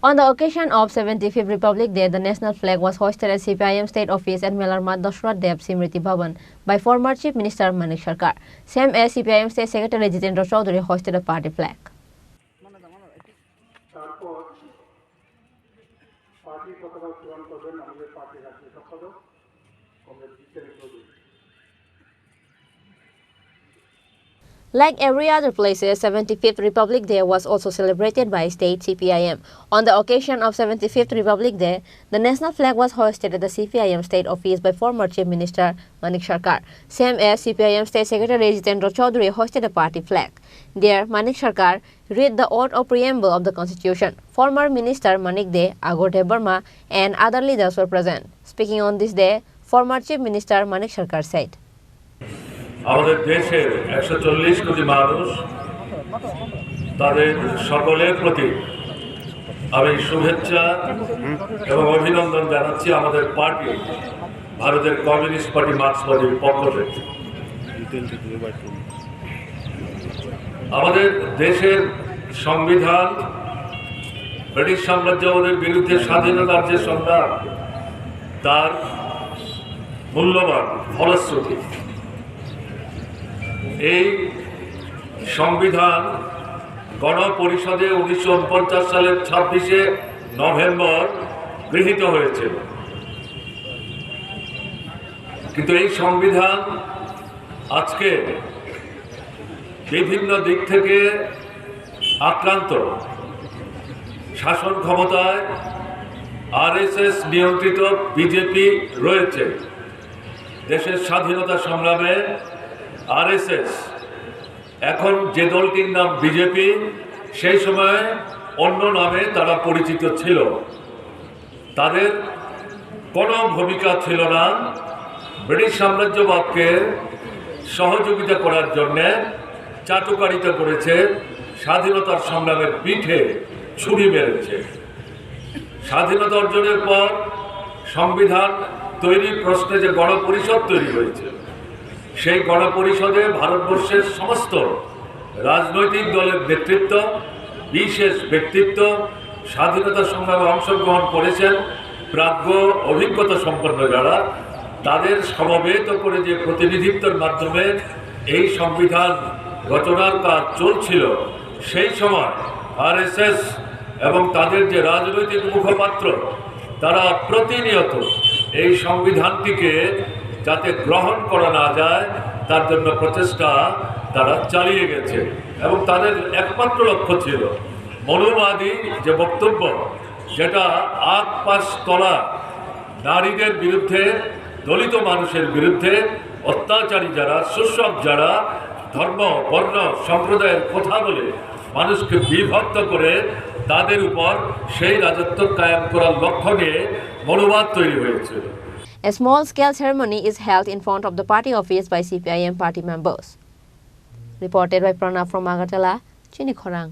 On the occasion of 75th Republic Day, the national flag was hoisted at CPIM State Office at Melarmat Dashrat Dev Simriti Bhavan by former Chief Minister Manik Sarkar. Same as CPIM State Secretary Jitendra Chaudhary hoisted a party flag. Like every other places, 75th Republic Day was also celebrated by state CPIM. On the occasion of 75th Republic Day, the national flag was hoisted at the CPIM State Office by former Chief Minister Manik Sarkar. Same as CPIM State Secretary Jitendra Chaudhary hoisted a party flag. There, Manik Sarkar read the oath of preamble of the Constitution. Former Minister Manik De, Agor Debarma, and other leaders were present. Speaking on this day, former Chief Minister Manik Sarkar said, আমাদের দেশের 140 কোটি মানুষ তাদের সকলের প্রতি আমি শুভেচ্ছা এবং অভিনন্দন জানাচ্ছি আমাদের পার্টি ভারতের কমিউনিস্ট পার্টি মার্ক্সবাদীর পক্ষ থেকে। আমাদের দেশের সংবিধান ব্রিটিশ সাম্রাজ্যবাদের বিরুদ্ধে স্বাধীনতার যে সংগ্রাম তার মূল্যবান ফলশ্রুতি। এই সংবিধান গণপরিষদে 1949 সালের 26শে নভেম্বর গৃহীত হয়েছিল, কিন্তু এই সংবিধান আজকে বিভিন্ন দিক থেকে আক্রান্ত। শাসন ক্ষমতায় আরএসএস নিয়ন্ত্রিত বিজেপি রয়েছে। দেশের স্বাধীনতা সংগ্রামে আরএসএস, এখন যে দলটির নাম বিজেপি, সেই সময় অন্য নামে তারা পরিচিত ছিল। তাদের কোনো ভূমিকা ছিল না ব্রিটিশ সাম্রাজ্যবাদকে সহযোগিতা করার জন্যে। চাটুকারিতা করেছে, স্বাধীনতার সংগ্রামের পিঠে ছুরি মেরেছে। স্বাধীনতা অর্জনের পর সংবিধান তৈরির প্রশ্নে যে গণপরিষদ তৈরি হয়েছে, সেই গণপরিষদে ভারতবর্ষের সমস্ত রাজনৈতিক দলের নেতৃত্ব, বিশেষ ব্যক্তিত্ব স্বাধীনতা সংগ্রামে অংশগ্রহণ করেছেন। প্রাজ্ঞ অভিজ্ঞতা সম্পন্ন যারা, তাদের সমবেত করে যে প্রতিনিধিত্বের মাধ্যমে এই সংবিধান রচনার কাজ চলছিল, সেই সময় আরএসএস এবং তাদের যে রাজনৈতিক মুখপাত্র, তারা প্রতিনিয়ত এই সংবিধানটিকে যাতে গ্রহণ করা না যায় তার জন্য প্রচেষ্টা তারা চালিয়ে গেছে। এবং তাদের একমাত্র লক্ষ্য ছিল মনুবাদী যে বক্তব্য, যেটা আগ পাশ তলা নারীদের বিরুদ্ধে, দলিত মানুষের বিরুদ্ধে, অত্যাচারী যারা, শোষক যারা, ধর্ম বর্ণ সম্প্রদায়ের কথা বলে মানুষকে বিভক্ত করে তাদের উপর সেই রাজত্ব কায়েম করার লক্ষ্য নিয়ে মনুবাদ তৈরি হয়েছিল। A small-scale ceremony is held in front of the party office by CPIM party members. Reported by Pranav from Agartala, Chini Khorang.